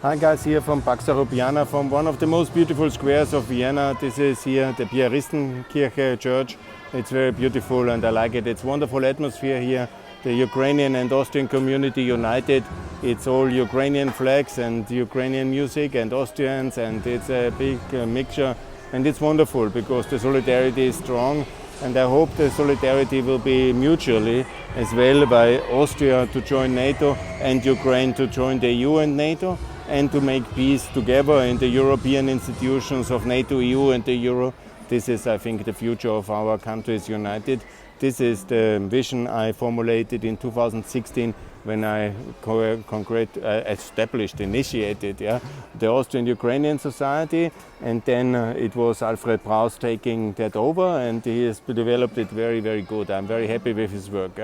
Hi guys, here from Pax Europiana, from one of the most beautiful squares of Vienna. This is here the Piaristenkirche church. It's very beautiful and I like it. It's wonderful atmosphere here. The Ukrainian and Austrian community united. It's all Ukrainian flags and Ukrainian music and Austrians, and it's a big mixture. And it's wonderful because the solidarity is strong, and I hope the solidarity will be mutually as well by Austria to join NATO and Ukraine to join the EU and NATO, and to make peace together in the European institutions of NATO, EU and the Euro. This is, I think, the future of our countries united. This is the vision I formulated in 2016 when I initiated the Austrian-Ukrainian Society, and then it was Alfred Braus taking that over, and he has developed it very, very good. I'm very happy with his work.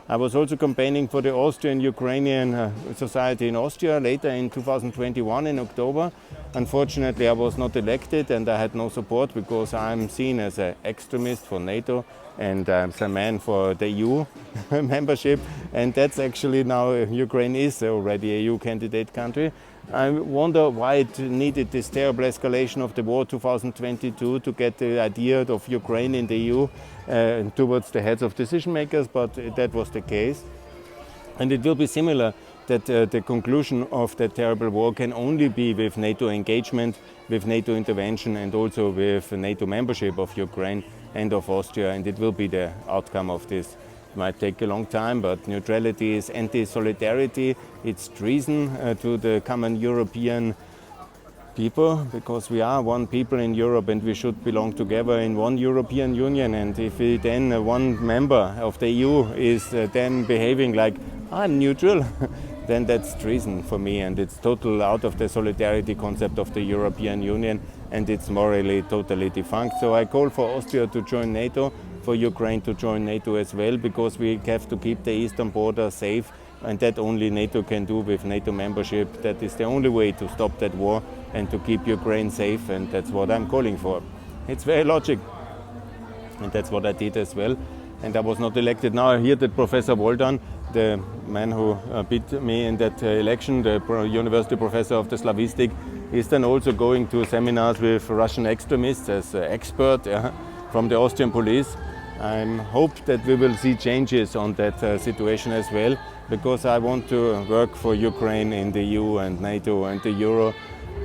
I was also campaigning for the Austrian-Ukrainian Society in Austria later in 2021 in October. Unfortunately, I was not elected and I had no support because I'm seen as an extremist for NATO and as a man for the EU membership. And that's actually now Ukraine is already a EU candidate country. I wonder why it needed this terrible escalation of the war 2022 to get the idea of Ukraine in the EU towards the heads of decision makers, but that was the case. And it will be similar that the conclusion of that terrible war can only be with NATO engagement, with NATO intervention, and also with NATO membership of Ukraine and of Austria, and it will be the outcome of this. It might take a long time, but neutrality is anti-solidarity. It's treason to the common European people, because we are one people in Europe and we should belong together in one European Union. And if we then one member of the EU is then behaving like I'm neutral, then that's treason for me, and it's total out of the solidarity concept of the European Union, and it's morally totally defunct. So I call for Austria to join NATO, for Ukraine to join NATO as well, because we have to keep the eastern border safe, and that only NATO can do with NATO membership. That is the only way to stop that war and to keep Ukraine safe, and that's what I'm calling for. It's very logical, and that's what I did as well. And I was not elected. Now I hear that Professor Woldan, the man who beat me in that election, the university professor of the Slavistic, is then also going to seminars with Russian extremists as an expert from the Austrian police. I hope that we will see changes on that situation as well, because I want to work for Ukraine in the EU and NATO and the Euro.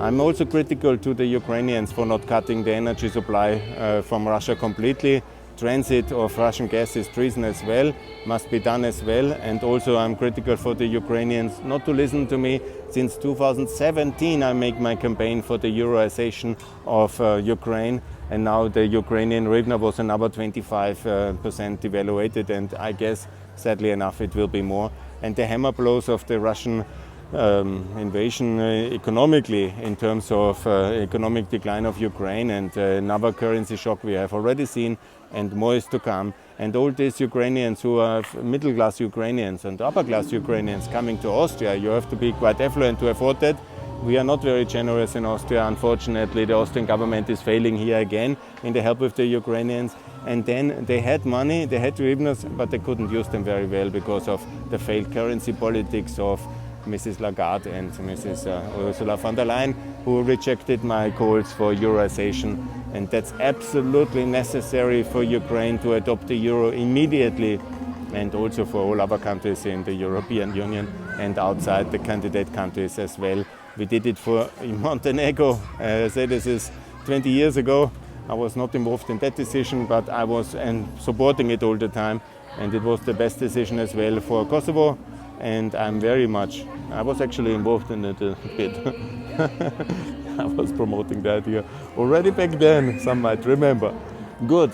I'm also critical to the Ukrainians for not cutting the energy supply from Russia completely. Transit of Russian gas is treason as well, must be done as well. And also I'm critical for the Ukrainians not to listen to me. Since 2017 I make my campaign for the Euroization of Ukraine, and now the Ukrainian hryvnia was another 25% devaluated, and I guess sadly enough it will be more. And the hammer blows of the Russian invasion economically, in terms of economic decline of Ukraine and another currency shock we have already seen, and more is to come. And all these Ukrainians who are middle class Ukrainians and upper class Ukrainians coming to Austria, you have to be quite affluent to afford that. We are not very generous in Austria, unfortunately. The Austrian government is failing here again in the help with the Ukrainians. And then they had money, they had hryvnias, but they couldn't use them very well because of the failed currency politics of Mrs. Lagarde and Mrs. Ursula von der Leyen, who rejected my calls for Euroization. And that's absolutely necessary for Ukraine to adopt the euro immediately, and also for all other countries in the European Union and outside the candidate countries as well. We did it for Montenegro. I say this is 20 years ago. I was not involved in that decision, but I was supporting it all the time. And it was the best decision as well for Kosovo. And I was actually involved in it a bit. I was promoting the idea already back then, some might remember. Good.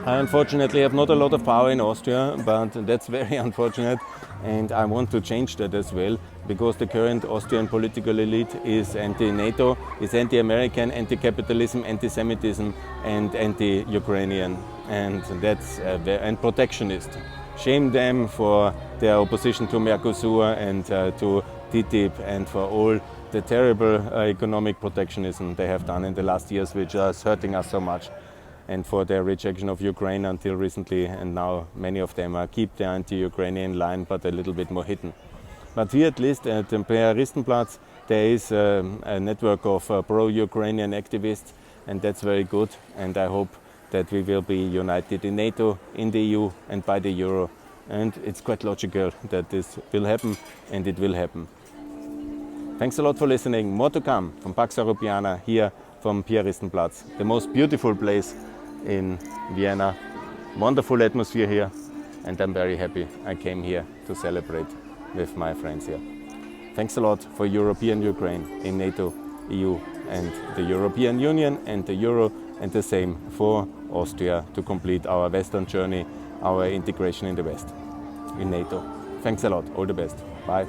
I unfortunately have not a lot of power in Austria, but that's very unfortunate, and I want to change that as well, because the current Austrian political elite is anti-NATO, is anti-American, anti-capitalism, anti-Semitism, and anti-Ukrainian, and that's and protectionist. Shame them for their opposition to Mercosur and to TTIP, and for all the terrible economic protectionism they have done in the last years, which is hurting us so much. And for their rejection of Ukraine until recently, and now many of them keep the anti-Ukrainian line, but a little bit more hidden. But here at least at the Piaristenplatz there is a network of pro-Ukrainian activists, and that's very good, and I hope that we will be united in NATO, in the EU and by the Euro. And it's quite logical that this will happen, and it will happen. Thanks a lot for listening. More to come from Pax Europiana here from Piaristenplatz, the most beautiful place in Vienna. Wonderful atmosphere here, and I'm very happy I came here to celebrate with my friends here. Thanks a lot for European Ukraine in NATO, EU and the European Union and the Euro, and the same for Austria to complete our Western journey, our integration in the West, in NATO. Thanks a lot. All the best. Bye.